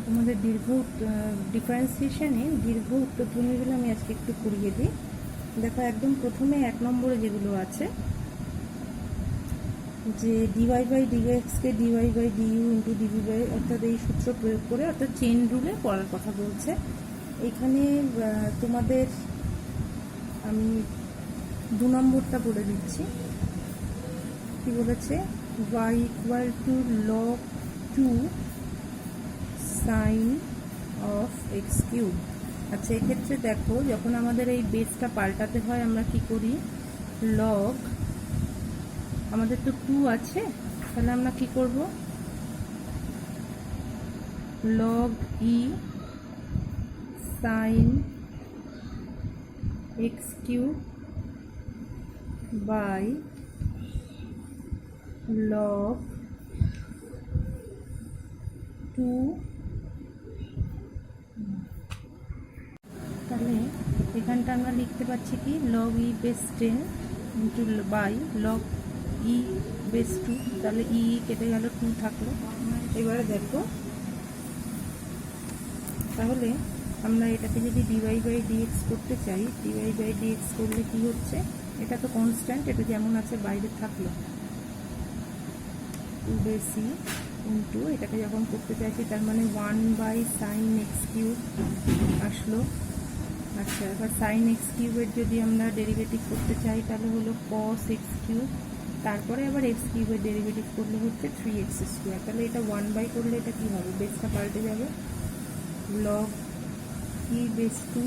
তোমাদের দীর্ঘ ডিফারেন্সিয়েশনে দীর্ঘ উত্তরধ্বনিগুলো আমি আজকে একটু করিয়ে দিই। দেখো একদম প্রথমে 1 নম্বরে যেগুলো আছে, যে ডিওয়াই বাই ডিএক্সকে dy by du into dv by, অর্থাৎ এই সূত্র প্রয়োগ করে, অর্থাৎ চেন রুলে পড়ার কথা বলছে এখানে। তোমাদের আমি 2 নম্বরটা বলে দিচ্ছি। কি বলেছে? y equal to log 2 sine of x cube. আচ্ছা, এক্ষেত্রে দেখো যখন আমাদের এই বেসটা পাল্টাতে হয় আমরা কি করি? লগ, আমাদের তো 2 আছে, তাহলে আমরা কি করব? Log e sine x cube by log 2। তাহলে এখানটা আমরা লিখতে পাচ্ছি কি? Log e base 10 into by log e base 2। তাহলে ই কেটে গেল, 2 থাকলো। এবারে দেখো, তাহলে আমরা এটাকে যদি ডিওয়াই বাই ডিএক্স করতে চাই, ডিওয়াই বাই ডিএক্স করলে কি হচ্ছে? এটা তো কনস্ট্যান্ট, এটা যেমন আছে বাইরে থাকলো, 2 বেস ই ইন্টু এটাকে যখন করতে চাইছি তার মানে 1 বাই সাইন এক্স কিউব আসলো। আচ্ছা, এবার সাইন এক্স কিউবের যদি আমরা ডেরিভেটিভ করতে চাই তাহলে হলো কস এক্স কিউব, তারপরে আবার এক্স কিউবের ডেরিভেটিভ করলে হচ্ছে 3x স্কোয়ার। তাহলে এটা 1 বাই করলে এটা কি হবে? বেসটা পাল্টে যাবে, log e base 2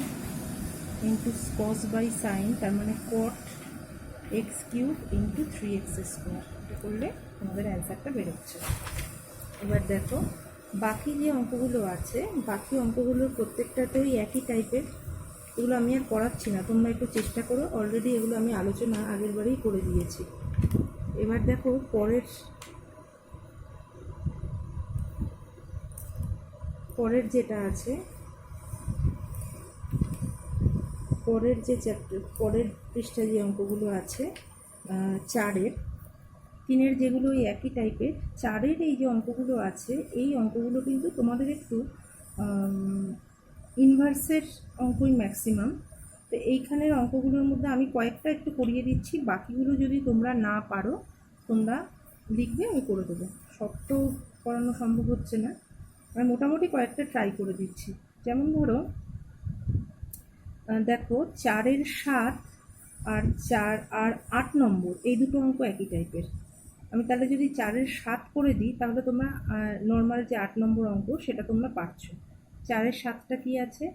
into cos by sine, তার মানে cot x cube into 3x square. এটা করলে আমাদের অ্যান্সারটা বেরোচ্ছে। এবার দেখো বাকি যে অঙ্কগুলো আছে, বাকি অঙ্কগুলোর প্রত্যেকটাতেই একই টাইপের। এগুলো আমি আর পড়াচ্ছি না, তোমরা একটু চেষ্টা করো। অলরেডি এগুলো আমি আলোচনা আগের বারেই করে দিয়েছি। এবার দেখো পরের যেটা আছে, পরের যে চ্যাপ্টার, পরের পৃষ্ঠা যে অঙ্কগুলো আছে 4-এর, 3-এর যেগুলো ওই একই টাইপের, 4-এর এই যে অঙ্কগুলো আছে, এই অঙ্কগুলো কিন্তু তোমাদের একটু ইনভার্সের অঙ্কই ম্যাক্সিমাম। তো এইখানের অঙ্কগুলোর মধ্যে আমি কয়েকটা একটু করিয়ে দিচ্ছি, বাকিগুলো যদি তোমরা না পারো তোমরা লিখবে, আমি করে দেবো। সব তো করানো সম্ভব হচ্ছে না, আমি মোটামুটি কয়েকটা ট্রাই করে দিচ্ছি। যেমন ধরো দেখো 4-এর 7 আর 4 আর 8 নম্বর, এই দুটো অঙ্ক একই টাইপের। আমি তাহলে যদি 4-এর 7 করে দিই তাহলে তোমরা নর্মাল যে 8 নম্বর অঙ্ক সেটা তোমরা পারছো। 4-এর 7টা কি আছে?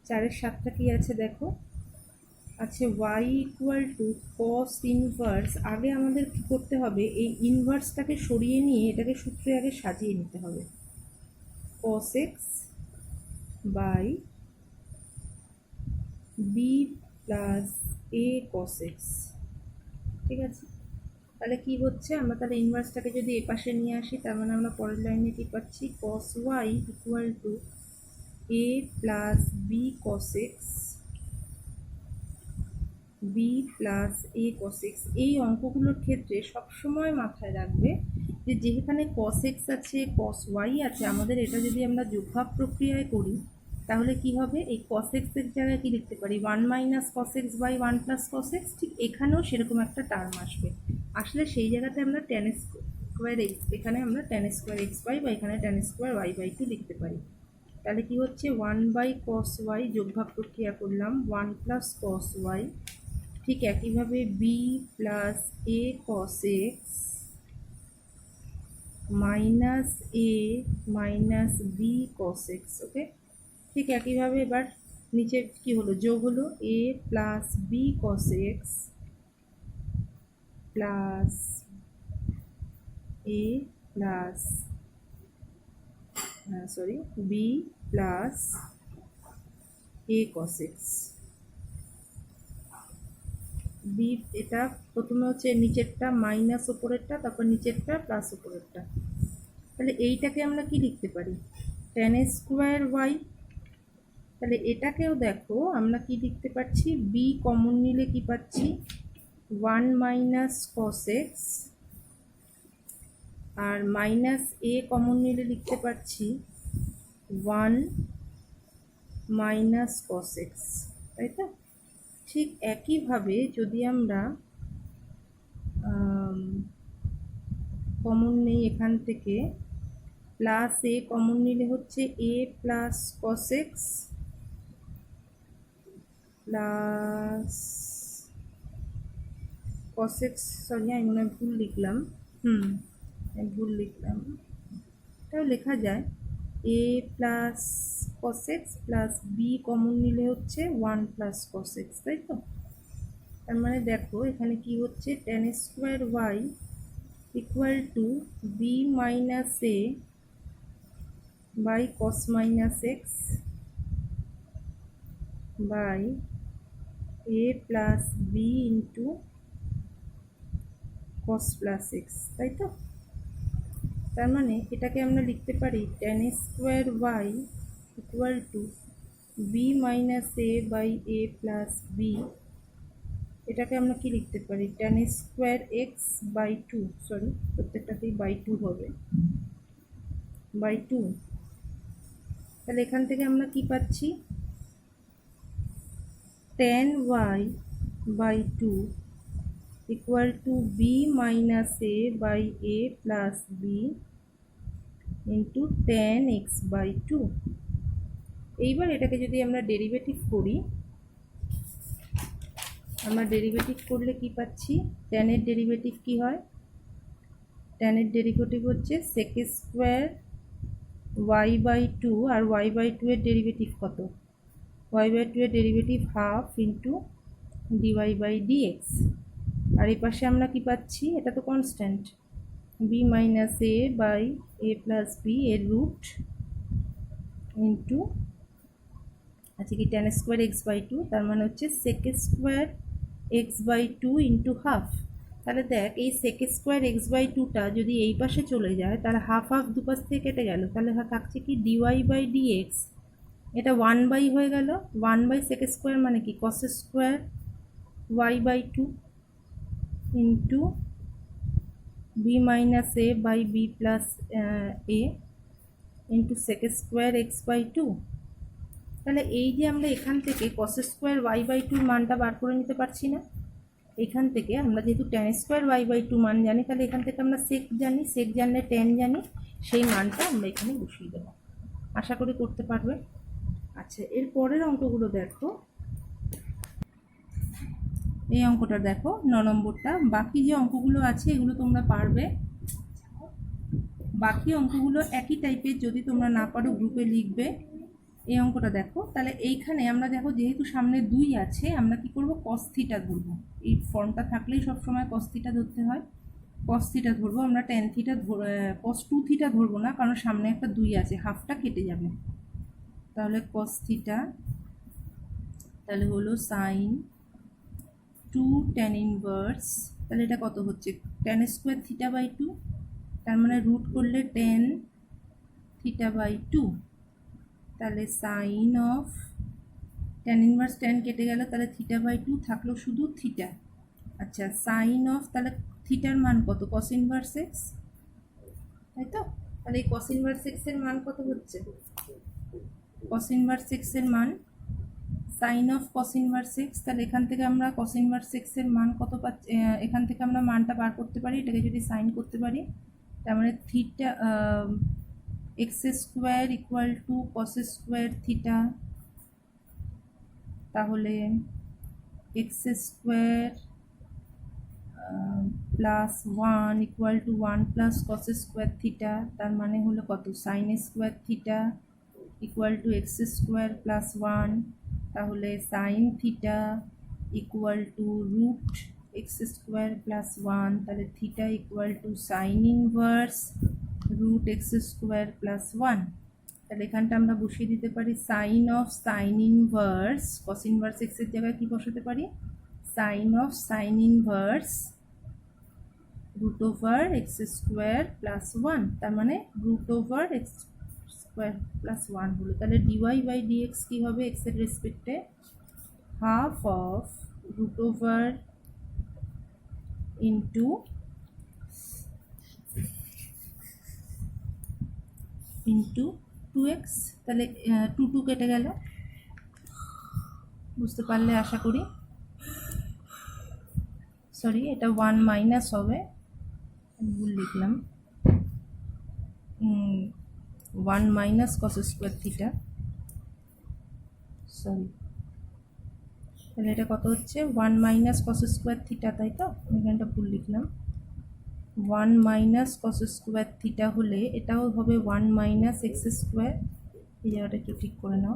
4-এর 7টা কি আছে দেখো, আছে y equal to cos inverse. আগে আমাদের কি করতে হবে? এই ইনভার্সটাকে সরিয়ে নিয়ে এটাকে সূত্রে আগে সাজিয়ে নিতে হবে। Cos x by b plus a cos x. ঠিক আছে, তাহলে কি হচ্ছে? আমরা তাহলে ইনভার্সটাকে যদি এ পাশে নিয়ে আসি, তার মানে আমরা পরের লাইনে কি পাচ্ছি? Cos y equal to a plus b cos x, b plus a cos x. এই অঙ্কগুলোর ক্ষেত্রে সবসময় মাথায় রাখবে যে যেখানে কস এক্স আছে, কস ওয়াই আছে, আমাদের এটা যদি আমরা যোগভাগ প্রক্রিয়ায় করি তাহলে কি হবে? এই কস এক্সের জায়গায় কি লিখতে পারি? 1 minus cos x by 1 plus cos x. ঠিক এখানেও সেরকম একটা টার্ম আসবে, আসলে সেই জায়গাতে আমরা ট্যান স্কোয়ার এক্স, এখানে আমরা ট্যান স্কোয়ার এক্স বাই, বা এখানে ট্যান স্কোয়ার ওয়াই বাই 2 লিখতে পারি। তাহলে কি হচ্ছে? 1 বাই কস ওয়াই, যোগভাগ প্রক্রিয়া করলাম, 1 প্লাস কস ওয়াই। ঠিক একইভাবে b plus a cos x minus a minus b cos x. Okay, ঠিক একইভাবে এবার নিচে কি হলো? যোগ হলো a plus b cos x plus a plus b plus a cos x. B, এটা প্রথমে হচ্ছে নিচেরটা মাইনাস ওপরেরটা, তারপর নিচেরটা প্লাস ওপরেরটা। তাহলে এইটাকে আমরা কি লিখতে পারি? Tan square y. তাহলে এটাকেও দেখো আমরা কি লিখতে পারছি? বি কমন নিলে কি পাচ্ছি? 1 মাইনাস কস এক্স আর মাইনাস এ কমন নিলে লিখতে পারছি 1 মাইনাস কস এক্স, তাই তো? ঠিক একইভাবে যদি আমরা কমন নেই এখান থেকে, প্লাস এ কমন নিলে হচ্ছে a plus cos x plus cos x, sorry আমি মনে হয় ভুল লিখলাম, ভুল লিখলাম, এটাও লেখা যায় a plus cos x plus b common নিলে হচ্ছে 1 প্লাস কস এক্স, তাই তো? তার মানে দেখো এখানে কি হচ্ছে, tan square y equal to b minus a by cos minus x by a plus b into cos plus x, তাই তো? তার মানে এটাকে আমরা লিখতে পারি tan square y equal to b minus a by a plus b, এটাকে আমরা কি লিখতে পারি tan square x by two, sorry প্রত্যেকটাতেই বাই টু হবে, বাই টু। তাহলে এখান থেকে আমরা কি পাচ্ছি, tan y by two equal to b minus a by a plus b into tan x by two. এইবার এটাকে যদি আমরা ডেরিভেটিভ করি, আমরা ডেরিভেটিভ করলে কি পাচ্ছি, tan এর ডেরিভেটিভ কি হয়, tan এর ডেরিভেটিভ হচ্ছে sec square y by two, আর y বাই টু এর ডেরিভেটিভ কত, y বাই টু এর derivative half into dy by dx। আর এই পাশে আমরা কি পাচ্ছি, এটা তো constant, b minus a by a plus b এর রুট ইন্টু আচ্ছা কি tan square x by two, তার মানে হচ্ছে sec square x by two into half. তাহলে দেখ এই sec স্কোয়ার এক্স বাই টুটা যদি এই পাশে চলে যায় তাহলে হাফ হাফ দুপাশ থেকে কেটে গেল, তাহলে থাকছে কি dy বাই dx, এটা 1 বাই হয়ে গেল, 1 বাই sec স্কোয়ার মানে কি cos square y by two into b minus a by b plus a into sec square x by two. তাহলে এই যে আমরা এখান থেকে cos স্কোয়ার y বাই টুর মানটা বার করে নিতে পারছি না, এখান থেকে আমরা যেহেতু tan square y by two মান জানি, তাহলে এখান থেকে আমরা sec জানি, sec জানলে tan জানি, সেই মানটা আমরা এখানে বসিয়ে দেবো, আশা করি করতে পারবে। আচ্ছা এর পরের অঙ্কগুলো দেখো, এই অঙ্কটা দেখো 9 নম্বরটা, বাকি যে অঙ্কগুলো আছে এগুলো তোমরা পারবে, বাকি অঙ্কগুলো একই টাইপের, যদি তোমরা না পারো গ্রুপে লিখবে। এই অঙ্কটা দেখো, তাহলে এইখানে আমরা দেখো যেহেতু সামনে 2 আছে, আমরা কি করব cos থিটা ধরবো, এই ফর্মটা থাকলেই সব সময় cos থিটা ধরতে হয়, cos থিটা ধরবো আমরা, tan থিটা cos 2 থিটা ধরবো না, কারণ সামনে একটা 2 আছে, হাফটা কেটে যাবে, তাহলে cos থিটা, তাহলে হলো sin 2 tan ইনভার্স, তাহলে এটা কত হচ্ছে tan square theta by two, তার মানে রুট করলে tan থিটা বাই টু, তাহলে sine of tan inverse tan কেটে গেল, তাহলে থিটা বাই টু থাকলো শুধু থিটা। আচ্ছা সাইন অফ, তাহলে থিটার মান কত cos ইনভার্স এক্স, তাই তো? তাহলে এই cos ইনভার্স এক্স এর মান কত হচ্ছে, cos ইনভার্স এক্স এর মান sine of cos inverse x, তাহলে এখান থেকে আমরা cos ইনভার্স এক্স এর মান কত পাচ্ছি, এখান থেকে আমরা মানটা বার করতে পারি, এটাকে যদি সাইন করতে পারি, তার মানে theta x square equal to cos square theta, তাহলে x square plus 1 equal to 1 plus cos square theta, তার মানে হলো কত sine square theta equal to x square plus 1, তাহলে sine theta equal to root x square plus 1, তাহলে theta equal to sine inverse root x square plus 1। তাহলে এখানটা আমরা বসিয়ে দিতে পারি sine of sine inverse, cos inverse x এর জায়গায় কি বসাতে পারি, sine of sine inverse root over x square plus 1, তার মানে root over x square plus 1 হলো, তাহলে ডিওয়াই বাই ডিএক্স কী হবে এক্স এর রেসপেক্টে, half of root over into into 2x, তাহলে 2 কেটে গেল, বুঝতে পারলে আশা করি। সরি, এটা 1 মাইনাস হবে, ভুল লিখলাম, 1 মাইনাস কস স্কোয়ার থিটা, সরি, তাহলে এটা কত হচ্ছে 1 মাইনাস কস স্কোয়ার থিটা, তাই তো, এখানটা ভুল লিখলাম। 1 মাইনাস কস স্কোয়ার থিটা হলে এটাও হবে 1 মাইনাস এক্স স্কোয়ার, এই জায়গাটা একটু ঠিক করে নাও।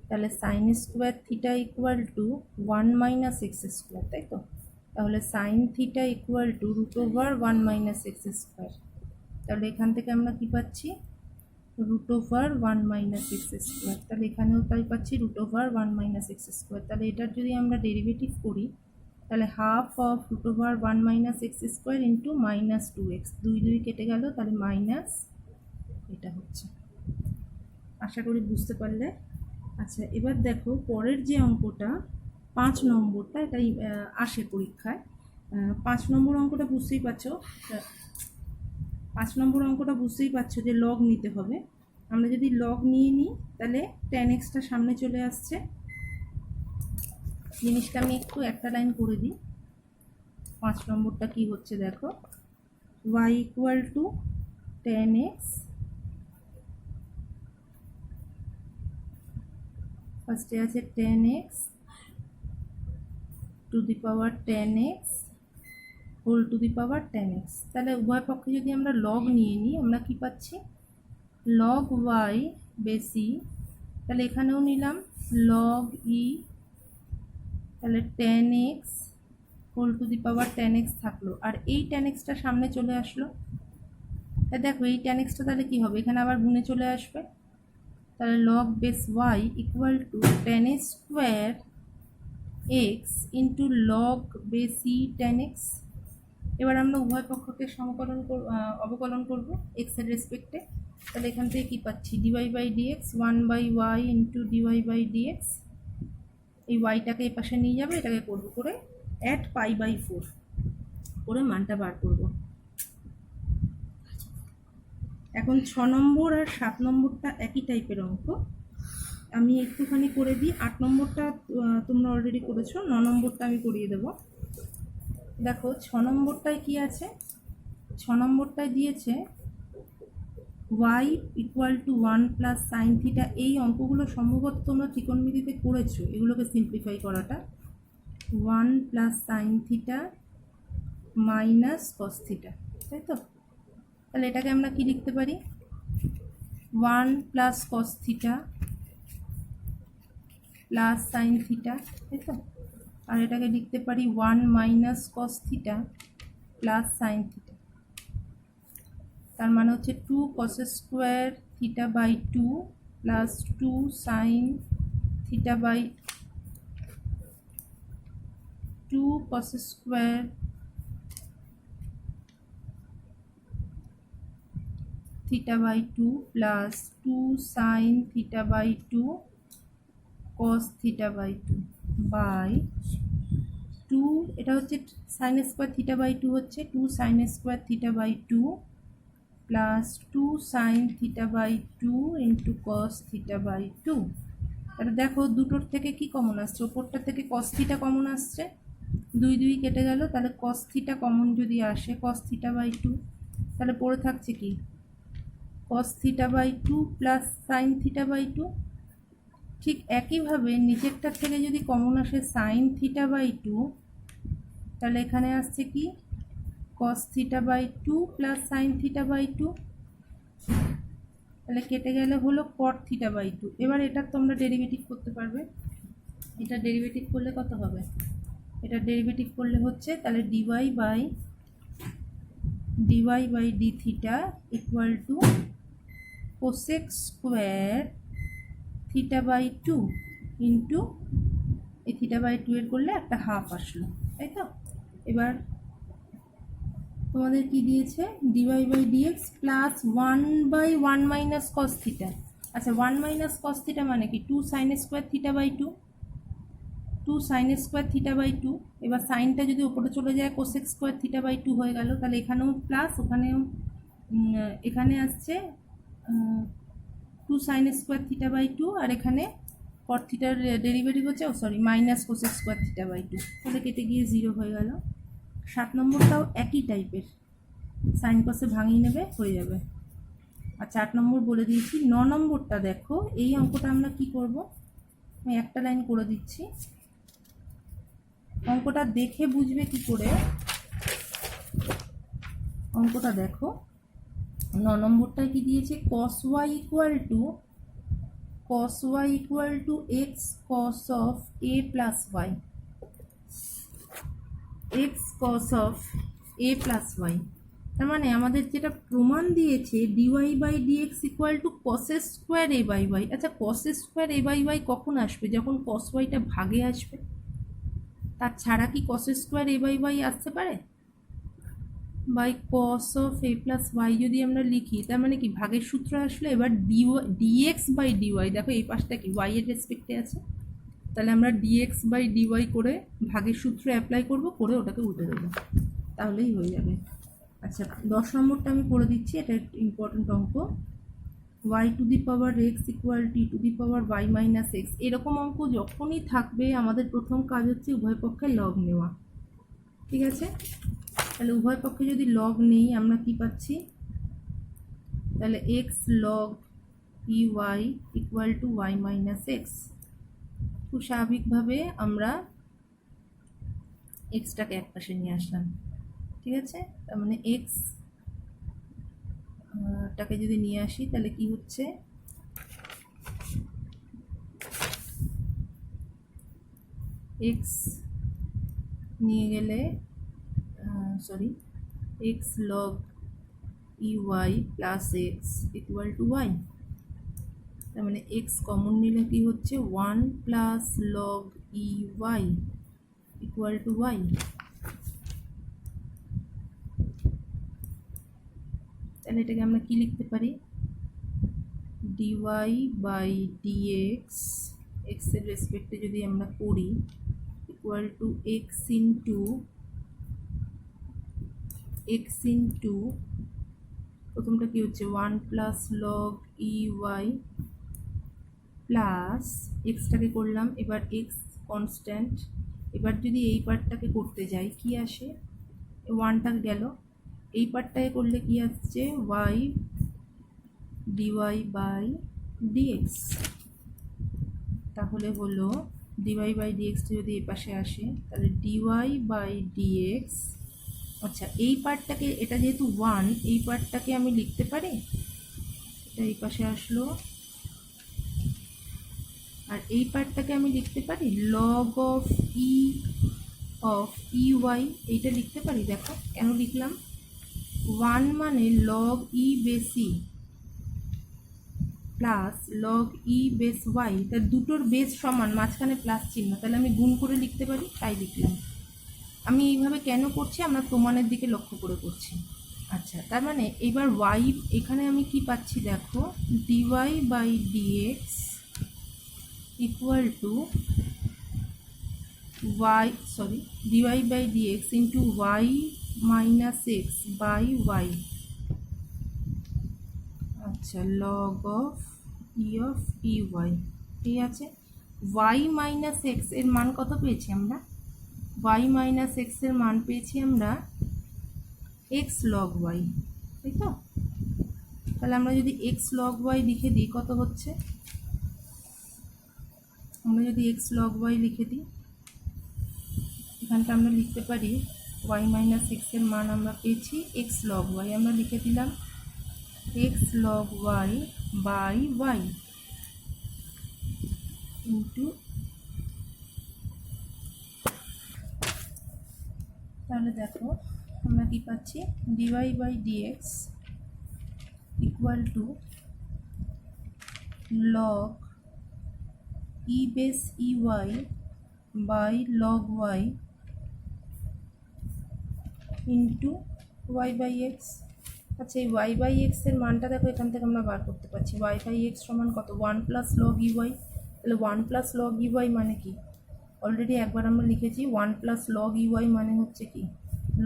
তাহলে sine square theta equal to 1 minus x square, তাই তো। তাহলে sine theta equal to root over 1 minus x square. তাহলে এখান থেকে আমরা কি পাচ্ছি, root over 1 minus x square. তাহলে এখানেও তাই পাচ্ছি root over 1 minus x square. তাহলে এটার যদি আমরা ডেরিভেটিভ করি, তাহলে half of root over 1 minus x square into minus 2x, 2 কেটে গেল, তাহলে মাইনাস এটা হচ্ছে। আশা করি বুঝতে পারলে। আচ্ছা, এবার দেখো পরের যে অঙ্কটা 5 নম্বরটা, এটাই আসে পরীক্ষায়। 5 নম্বর অঙ্কটা বুঝতেই পারছো, 5 নম্বর অঙ্কটা বুঝতেই পারছো যে লগ নিতে হবে। আমরা যদি লগ নিয়ে নিই তাহলে tan x-টা সামনে চলে আসছে। জিনিসটা আমি একটু একটা লাইন করে দিই। 5 নম্বরটা কি হচ্ছে দেখো, y equal to tan x, ফার্স্টে আছে tan x to the power tan x whole to the power tan x। তাহলে উভয় পক্ষে যদি আমরা লগ নিয়ে নিই, আমরা কি পাচ্ছি, লগ y বেশি, তাহলে এখানেও নিলাম লগ e, তাহলে tan x whole to the power tan x থাকলো, আর এই tan x-টা সামনে চলে আসলো। তা দেখো এই tan x-টা তাহলে কি হবে, এখানে আবার গুণে চলে আসবে। তাহলে log base y equal to tan square x into log বেসি tan x। এবার আমরা উভয় পক্ষকে অবকলন করব x এর রেসপেক্টে। তাহলে এখান থেকে কি পাচ্ছি, dy by dx 1 by y into dy by dx। এই ওয়াইটাকে এই পাশে নিয়ে যাবে, এটাকে করবো করে অ্যাট π/4 করে মানটা বার করব। এখন 6 নম্বর আর 7 নম্বরটা একই টাইপের অঙ্ক, আমি একটুখানি করে দিই। 8 নম্বরটা তোমরা অলরেডি করেছো, 9 নম্বরটা আমি করিয়ে দেব। দেখো 6 নম্বরটায় কি আছে, 6 নম্বরটায় দিয়েছে y equal to 1 plus sine theta. এই অঙ্কগুলো সম্ভবত তোমরা ত্রিকোণমিতিতে করেছো, এগুলোকে সিম্পলিফাই করাটা। 1 plus sine theta minus cos theta, তাই তো। তাহলে এটাকে আমরা কি লিখতে পারি, 1 plus cos theta plus sine theta, তাই তো। আর এটাকে লিখতে পারি 1 minus cos theta plus sine theta. তার মানে হচ্ছে 2 cos square theta by 2 plus 2 sine theta by 2 cos square theta by 2 plus 2 sine theta by 2 cos theta by 2 by 2, এটা হচ্ছে সাইন স্কোয়ার থিটা বাই 2 হচ্ছে 2 sine square theta by 2 plus 2 sine theta by 2 into cos theta by 2। তাহলে দেখো দুটোর থেকে কি common আসছে, ওপরটা থেকে কস থিটা কমন আসছে, 2 কেটে গেল। তাহলে কস থিটা কমন যদি আসে, কস থিটা বাই 2, তাহলে পড়ে থাকছে কি, cos theta by 2 plus sine theta by 2। ঠিক একইভাবে নিচেরটার থেকে যদি কমন আসে সাইন থিটা বাই 2, তাহলে এখানে আসছে কি, cos theta by 2 plus sine theta by 2, তাহলে কেটে গেলে হলো কট থিটা বাই 2। এবার এটা তোমরা ডেরিভেটিভ করতে পারবে। এটা ডেরিভেটিভ করলে কত হবে, এটা ডেরিভেটিভ করলে হচ্ছে তাহলে dy by d theta equal to cosec square theta by 2 into এই থিটা বাই 2 এর করলে একটা হাফ আসলো, তাই তো। এবার তোমাদের কি দিয়েছে, dy by dx plus 1 by 1 minus cos theta. আচ্ছা 1 মাইনাস কস থিটা মানে কি, 2 sine square theta by 2, 2 sine square theta by 2। এবার সাইনটা যদি উপরে চলে যায় কোসেক স্কোয়ার থিটা বাই 2 হয়ে গেল। তাহলে এখানেও প্লাস, ওখানেও এখানে আসছে 2 sin² θ/2 আর এখানে cot থিটার ডেরিভেটিভ হচ্ছে মাইনাস cos²θ/2, তাহলে কেটে গিয়ে 0 হয়ে গেল। 7 নম্বরটাও একই টাইপের, সাইন কসে ভাঙিয়ে নেবে, হয়ে যাবে। আচ্ছা 8 নম্বর বলে দিয়েছি। 9 নম্বরটা দেখো, এই অঙ্কটা আমরা কি করব, আমি একটা লাইন করে দিচ্ছি, অঙ্কটা দেখে বুঝবে কি করে। অঙ্কটা দেখো, 9 নম্বরটা কি দিয়েছে, cos y equal to x cos of a plus y, x cos of a plus y। তার মানে আমাদের যেটা প্রমাণ দিয়েছে dy by dx equal to cos square a by y। আচ্ছা cos square a by y কখন আসবে, যখন cos yটা ভাগে আসবে, তার ছাড়া কি cos square a by y আসতে পারে? By cos of a plus y যদি আমরা লিখি, তার মানে কি ভাগের সূত্র আসলে এবার dx বাই dy, দেখো এই পাশটা কি y এর রেসপেক্টে আছে, তাহলে আমরা dx বাই dy করে ভাগের সূত্র অ্যাপ্লাই করব, করে ওটাকে উল্টে দেবো, তাহলেই হয়ে যাবে। আচ্ছা 10 নম্বরটা আমি করে দিচ্ছি, এটা একটু ইম্পর্টেন্ট অঙ্ক। y two the power x equal T two the power y minus x, এরকম অঙ্ক যখনই থাকবে আমাদের প্রথম কাজ হচ্ছে উভয় পক্ষে লগ নেওয়া, ঠিক আছে? তাহলে উভয় পক্ষে যদি লগ নেই আমরা কি পাচ্ছি, তাহলে x log ey equal two y minus x. খুব স্বাভাবিকভাবে আমরা এক্সটাকে এক পাশে নিয়ে আসলাম, ঠিক আছে? তার মানে এক্স টাকে যদি নিয়ে আসি তাহলে কি হচ্ছে, এক্স নিয়ে গেলে x log ey plus x equal to y. তার মানে এক্স কমন নিলে কি হচ্ছে 1 plus log ey equal to y. তাহলে এটাকে আমরা কি লিখতে পারি, dy বাই dx, এক্স এর রেসপেক্টে যদি আমরা করি, ইকুয়াল টু এক্স ইন্টু প্রথমটা কি হচ্ছে 1 প্লাস লগ ey প্লাস এক্সটাকে করলাম, এবার এক্স কনস্ট্যান্ট, এবার যদি এই পার্টটাকে করতে যাই কি আসে, 1টা গেল, এই পার্টটাকে করলে কি আসছে y dy বাই dx। তাহলে হলো dy বাই dx যদি এই পাশে আসে তাহলে dy বাই dx। আচ্ছা এই পার্টটাকে, এটা যেহেতু 1, এই পার্টটাকে আমি লিখতে পারি, এটা এই পাশে আসলো, আর এই পার্টটাকে আমি লিখতে পারি লগ অফ ey, এইটা লিখতে পারি। দেখো কেন লিখলাম, 1 মানে লগ ই বেসি plus log e base Y, তার দুটোর বেস সমান, মাঝখানে প্লাস চিহ্ন, তাহলে আমি গুণ করে লিখতে পারি, তাই লিখলাম। আমি এইভাবে কেন করছি, আমরা প্রমাণের দিকে লক্ষ্য করে করছি। আচ্ছা তার মানে এবার y এখানে আমি কি পাচ্ছি, দেখো dy by dx equal to dy by dx into y minus x by y। আচ্ছা লগ অফ ey, ঠিক আছে? y মাইনাস এক্স এর মান কত পেয়েছি আমরা, y মাইনাস এক্স এর মান পেয়েছি আমরা x log y, তাই তো? তাহলে আমরা যদি x log y লিখে দিই কত হচ্ছে, আমরা যদি x log y লিখে দিই, এখানটা আমরা লিখতে পারি y মাইনাস এক্স এর মান আমরা পেয়েছি x log y, আমরা লিখে দিলাম x log y by y into, তাহলে দেখো আমরা কি পাচ্ছি, dy by dx equal to log e base ey by log y into y by x. আচ্ছা এই y বাই এক্স এর মানটা দেখো এখান থেকে আমরা বার করতে পারছি, y বাই এক্স সমান কত, 1 প্লাস লগ ey, তাহলে 1 প্লাস লগ ey মানে কি, অলরেডি একবার আমরা লিখেছি 1 প্লাস লগ ey মানে হচ্ছে কি,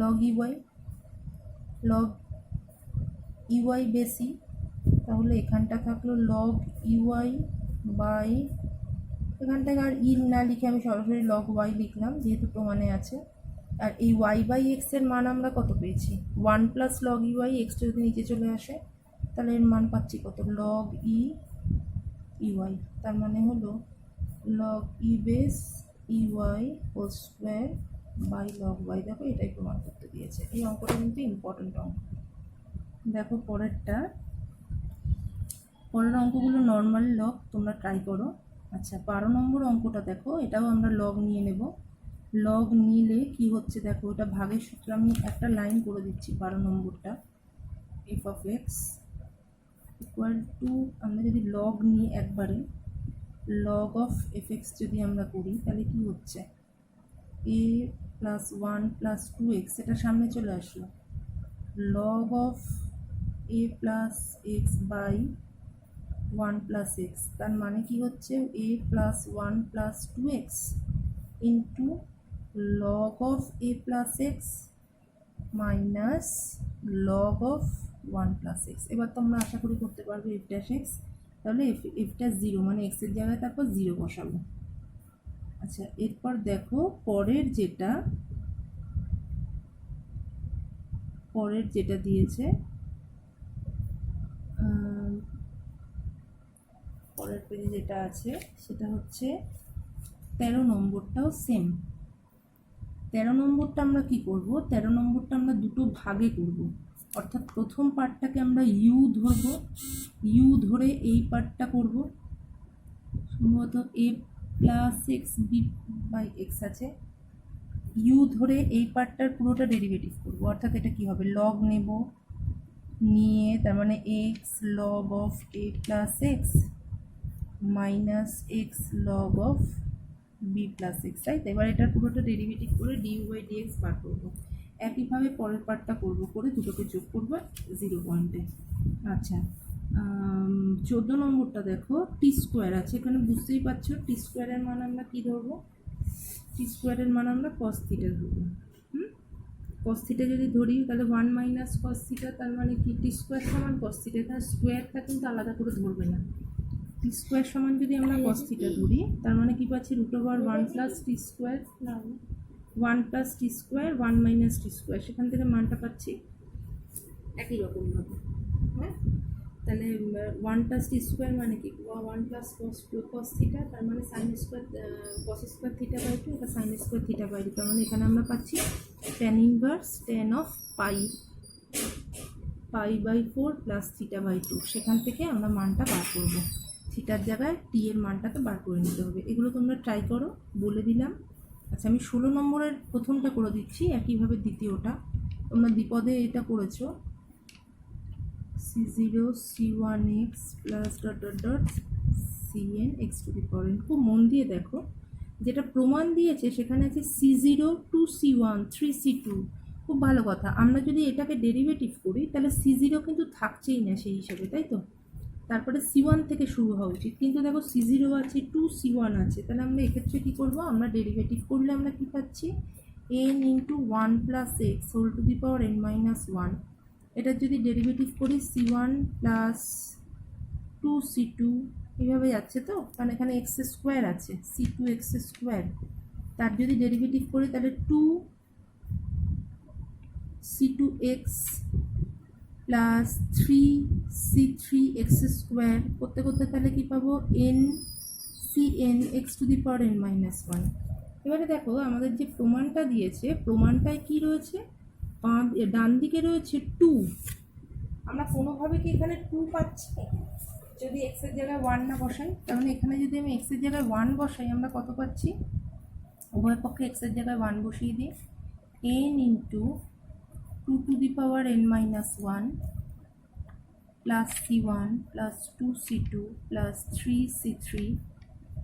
লগ ey বেসি, তাহলে এখানটা থাকলো লগ ইউআই বাই, এখান থেকে আর ই না লিখে আমি সরাসরি লগ ওয়াই লিখলাম যেহেতু প্রমাণে আছে। আর এই ওয়াই বাই এক্স এর মান আমরা কত পেয়েছি, 1 প্লাস লগ ইউআই, এক্সটা যদি নিচে চলে আসে তাহলে এর মান পাচ্ছি কত, লগ ইউআই। তার মানে হলো লগ ই বেস ইউআই whole square by log y. দেখো এটাই প্রমাণ করতে দিয়েছে। এই অঙ্কটা কিন্তু ইম্পর্টেন্ট অঙ্ক। দেখো পরের অঙ্কগুলো নর্মাল লগ, তোমরা ট্রাই করো। আচ্ছা 12 নম্বর অঙ্কটা দেখো, এটাও আমরা লগ নিয়ে নেব। লগ নিলে কি হচ্ছে দেখো, এটা ভাগের সূত্র আমি একটা লাইন করে দিচ্ছি। 12 নম্বরটা F of x equal two, আমরা যদি লগ নিই একবারে, লগ অফ এফ এক্স যদি আমরা করি তাহলে কি হচ্ছে, এ প্লাস 1 প্লাস 2x, এটা সামনে চলে আসলো, log of a plus x by 1 plus x. তার মানে কি হচ্ছে, a plus 1 plus 2x into log of a plus x minus log of 1 plus x. এবার তোমরা আশা করি করতে পারবে এফ ড্যাশ এক্স, তাহলে এফটা 0 মানে এক্সের জায়গায় তারপর 0 বসাবো। আচ্ছা এরপর দেখো পরের যেটা দিয়েছে, পরের পেজে যেটা আছে সেটা হচ্ছে 13 নম্বরটাও সেম। 13 নম্বরটা আমরা কি করব, 13 নম্বরটা আমরা দুটো ভাগে করব। অর্থাৎ প্রথম পার্টটাকে আমরা ইউ ধরব, ইউ ধরে এই পার্টটা করব, সম্ভবত a plus x b by x আছে, ইউ ধরে এই পার্টটার পুরোটা ডেরিভেটিভ করব। অর্থাৎ এটা কি হবে, লগ নেব, নিয়ে তার মানে x log of a plus x minus x log of b plus x, তাই তো। এবার এটার পুরোটা ডেরিভেটিভ করে ডিউ বাই ডিএক্স বার করবো। একইভাবে পরের পার্টটা করবো, করে দুটোকে যোগ করবো 0 পয়েন্টে। আচ্ছা 14 নম্বরটা দেখো, টি স্কোয়ার আছে, এখানে বুঝতেই পারছো টি স্কোয়ারের মান আমরা কী ধরবো, টি স্কোয়ারের মান আমরা কস থিটা ধরবো। কস থিটা যদি ধরি তাহলে 1 মাইনাস কস থিটা, তার মানে কি টি স্কোয়ার সমান কস থিটা, তার স্কোয়ারটা কিন্তু আলাদা করে ধরবে না। টি স্কোয়ার সমান যদি আমরা কস থিটা ধরি তার মানে কি পাচ্ছি, রুট ওভার 1 প্লাস টি স্কোয়ার, 1 প্লাস টি স্কোয়ার 1 মাইনাস টি স্কোয়ার, সেখান থেকে মানটা পাচ্ছি একই রকমভাবে। হ্যাঁ তাহলে 1 প্লাস টি স্কোয়ার মানে কি, 1 প্লাস কস থিটা, তার মানে sine square cos square theta by 2, এটা সাইন স্কোয়ার থিটা বাই 2, তার মানে এখানে আমরা পাচ্ছি tan inverse tan of pi by 4 plus theta by 2। সেখান থেকে আমরা মানটা বার করব, থিটার জায়গায় টি এর মানটাকে বার করে নিতে হবে। এগুলো তোমরা ট্রাই করো, বলে দিলাম। আচ্ছা আমি 16 নম্বরের প্রথমটা করে দিচ্ছি, একইভাবে দ্বিতীয়টা তোমরা দ্বিপদে এটা করেছো, c0 c1x plus dot dot dot cn x to the power n। খুব মন দিয়ে দেখো, যেটা প্রমাণ দিয়েছে সেখানে আছে c0 2c1 3c2, খুব ভালো কথা। আমরা যদি এটাকে ডেরিভেটিভ করি তাহলে c0 কিন্তু থাকছেই না সেই হিসাবে, তাই তো। তারপরে c1 থেকে শুরু হওয়া উচিত, কিন্তু দেখো c0 আছে 2c1 আছে, তাহলে আমরা এক্ষেত্রে কী করবো, আমরা ডেরিভেটিভ করলে আমরা কী পাচ্ছি, n into 1 plus x whole to the power n minus 1। এটার যদি ডেরিভেটিভ করি c1 প্লাস 2c2 এইভাবে যাচ্ছে তো, কারণ এখানে এক্স স্কোয়ার আছে, c2 এক্স স্কোয়ার, তার যদি ডেরিভেটিভ করি তাহলে 2c2x plus 3c3 x square করতে করতে তাহলে কী পাবো, cn x two the power n minus 1। এবারে দেখো আমাদের যে প্রমাণটা দিয়েছে, প্রমাণটায় কি রয়েছে, ডান দিকে রয়েছে 2, আমরা কোনোভাবে কি এখানে 2 পাচ্ছি, যদি এক্স এর জায়গায় 1 না বসাই, কারণ এখানে যদি আমি এক্স এর জায়গায় 1 বসাই আমরা কত পাচ্ছি, উভয় পক্ষে এক্স এর জায়গায় 1 বসিয়ে দিই, n into 2 two the power n minus 1 plus c1 plus 2c2 plus 3c3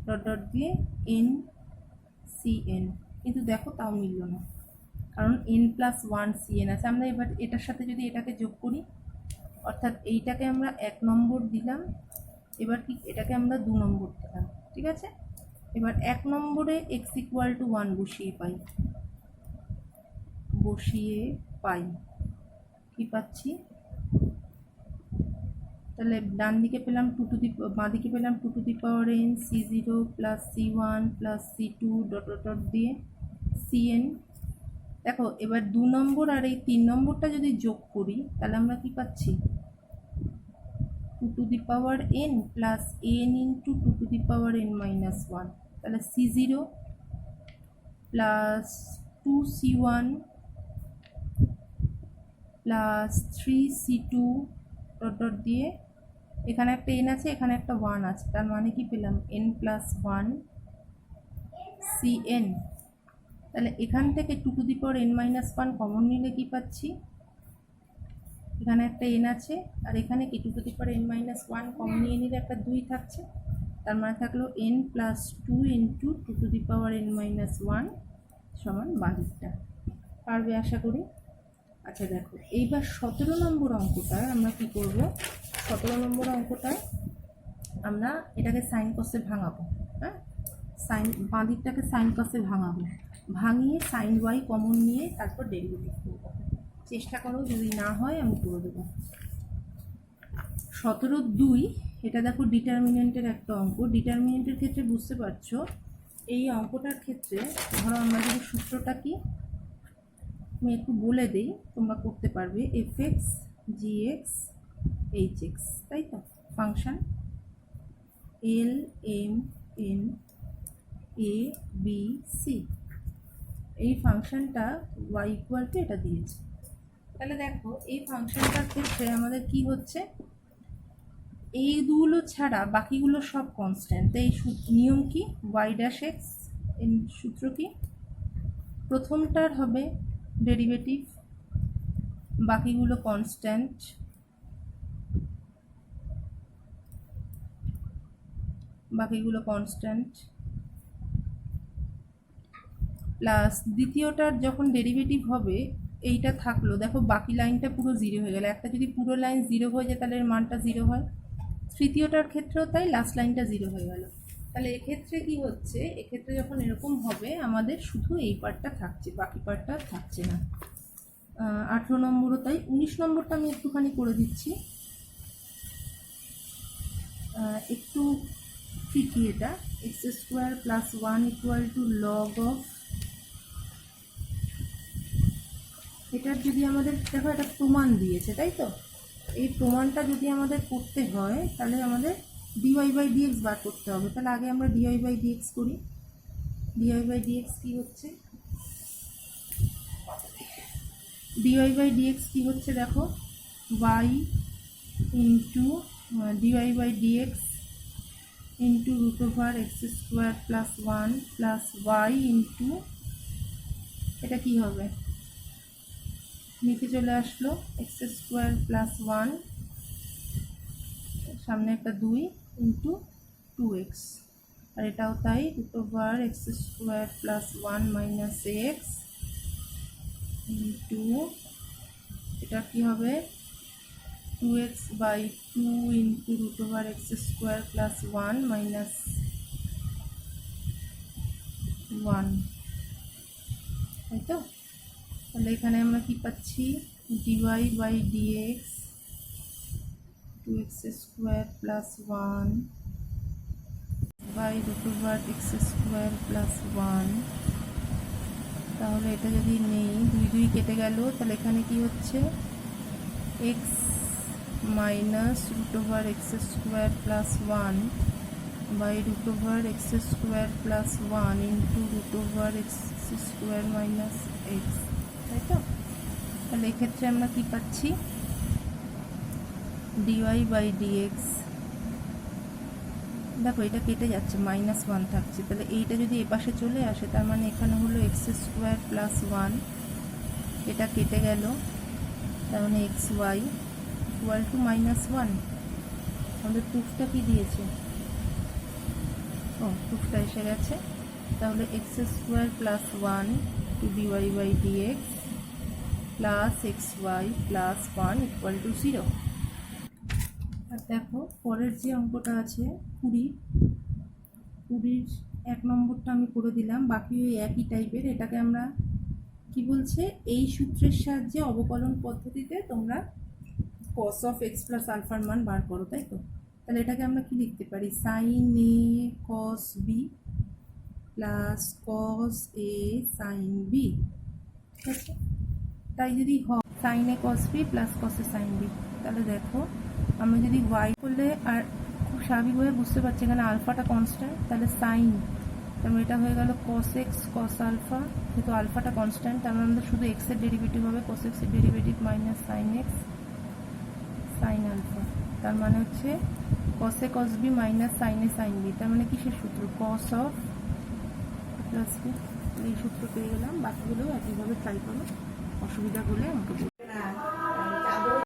dot dot দিয়ে n cn। কিন্তু দেখো তাও মিলল না, কারণ n প্লাস 1 cn আছে। আমরা এবার এটার সাথে যদি এটাকে যোগ করি, অর্থাৎ এইটাকে আমরা 1 নম্বর দিলাম, এবার কি এটাকে আমরা 2 নম্বর দিলাম, ঠিক আছে। এবার 1 নম্বরে x ইকুয়াল টু 1 বসিয়ে পাই কি পাচ্ছি, তাহলে ডান দিকে পেলাম বাঁ দিকে পেলাম 2 two the power n c0 plus c1 plus c2 dot dot dot দিয়ে cn। দেখো এবার 2 নম্বর আর এই 3 নম্বরটা যদি যোগ করি তাহলে আমরা কি পাচ্ছি 2 two the power n plus n into 2 two the power n minus 1। তাহলে c0 plus 2c1 plus 3c2 dot dot দিয়ে এখানে একটা n আছে এখানে একটা 1 আছে, তার মানে কি পেলাম n প্লাস 1 cn। তাহলে এখান থেকে 2 two the power n minus 1 common নিলে কি পাচ্ছি, এখানে একটা n আছে আর এখানে কি 2 two the power n minus 1 common নিয়ে নিলে একটা 2 থাকছে, তার মানে থাকলো n plus 2 into 2 two the power n minus 1 সমান বাদিকটা। পারবে আশা করি। আচ্ছা দেখো এইবার 17 নম্বর অঙ্কটায় আমরা কি করব, 17 নম্বর অঙ্কটায় আমরা এটাকে সাইন কসে ভাঙাবো। হ্যাঁ, সাইন বাদিকটাকে সাইন কসে ভাঙাবো, ভাঙিয়ে সাইন ওয়াই কমন নিয়ে তারপর ডেরিভেটিভ করবো। চেষ্টা করো, যদি না হয় আমি করে দেবো। 17(2) এটা দেখো ডিটারমিনেন্টের একটা অঙ্ক। ডিটারমিনেন্টের ক্ষেত্রে বুঝতে পারছো এই অঙ্কটার ক্ষেত্রে ধরো আমরা যদি সূত্রটা কি আমি একটু বলে দিই, তোমরা করতে পারবে। fx gx hx, তাই তো? Function l m n a b c, এই ফাংশনটা y ইকুয়াল টু এটা দিয়েছে। তাহলে দেখো এই ফাংশনটার ক্ষেত্রে আমাদের কি হচ্ছে, এই দুগুলো ছাড়া বাকিগুলো সব কনস্ট্যান্ট। এই নিয়ম কি, y ড্যাশ x এর সূত্র কি, প্রথমটার হবে ডেরিভেটিভ, বাকিগুলো কনস্ট্যান্ট, প্লাস দ্বিতীয়টার যখন ডেরিভেটিভ হবে এইটা থাকলো, দেখো বাকি লাইনটা পুরো জিরো হয়ে গেল। একটা যদি পুরো লাইন জিরো হয়ে যায় তাহলে এর মানটা জিরো হয়, তৃতীয়টার ক্ষেত্রেও তাই, লাস্ট লাইনটা জিরো হয়ে গেল। তাহলে এক্ষেত্রে কি হচ্ছে, এক্ষেত্রে যখন এরকম হবে আমাদের শুধু এই পার্টটা থাকছে, বাকি পার্টটা থাকছে না। 18 নম্বরও তাই। 19 নম্বরটা আমি একটুখানি করে দিচ্ছি, একটু ট্রিকি এটা। X square plus 1 equal to log of, এটার যদি আমাদের দেখো এটা প্রমাণ দিয়েছে, তাই তো? এই প্রমাণটা যদি আমাদের করতে হয় তাহলে আমাদের ডিওয়াই বাই ডিএক্স বার করতে হবে। তাহলে আগে আমরা ডিওয়াই বাই ডিএক্স করি। ডিওয়াই বাই ডিএক্স কী হচ্ছে, ডিওয়াই বাই ডিএক্স কী হচ্ছে দেখো, y into d y by d x into root over x square plus 1 plus y into, এটা কী হবে, নিচে চলে আসলো এক্স স্কোয়ার প্লাস 1, সামনে একটা 2 ইন্টু 2x, আর এটাও তাই, root over x square plus 1 minus x into, এটা কি হবে 2x by 2 into root over x square plus 1 minus 1, তাই তো? তাহলে এখানে আমরা কি পাচ্ছি, d y by d x 2x square plus 1 by root over x square plus 1। তাহলে এটা যদি নেই, 2 কেটে গেল, তাহলে এখানে কি হচ্ছে x minus root over x square plus 1 by root over x square plus 1 into root over x square minus x, তাই তো? তাহলে এক্ষেত্রে আমরা কি পাচ্ছি, ডিওয়াই বাই ডিএক্স, দেখো এটা কেটে যাচ্ছে, -1 থাকছে। তাহলে এইটা যদি এপাশে চলে আসে তার মানে এখানে হলো এক্স স্কোয়ার প্লাস 1, এটা কেটে গেল, তার মানে এক্স ওয়াই ইকুয়াল টু -1। আমাদের প্রুফটা কি দিয়েছে, ও প্রুফটা এসে গেছে। তাহলে x square plus 1 two d y by d x plus x y plus 1 equal to 0। আর দেখো পরের যে অঙ্কটা আছে 20 1 নম্বরটা আমি করে দিলাম, বাকি ওই একই টাইপের। এটাকে আমরা কি বলছে, এই সূত্রের সাহায্যে অবকলন পদ্ধতিতে তোমরা কস অফ এক্স প্লাস আলফার মান বার করো, তাই তো? তাহলে এটাকে আমরা কি লিখতে পারি, সাইন এ কস বি প্লাস কস এ সাইন বি, ঠিক আছে? তাই যদি হয় সাইন এ কস বি প্লাস কস এ সাইন বি, তাহলে দেখো আমরা যদি ওয়াই করলে, আর খুব স্বাভাবিকভাবে বুঝতে পারছি এখানে আলফাটা কনস্ট্যান্ট, তাহলে সাইন, তারপর এটা হয়ে গেল কস এক্স কস আলফা, যেহেতু আলফাটা কনস্ট্যান্ট তার মানে শুধু এক্স এর ডেরিভেটিভ হবে কস এক্স এর derivative minus sine x sine alpha, তার মানে হচ্ছে cos a cos b minus sine a sine b, তার মানে কিসের সূত্র, কস অফ প্লাস বি। এই সূত্র পেয়ে গেলাম, বাকিগুলোও একইভাবে ট্রাই করো, অসুবিধা হলে আমাকে বলো।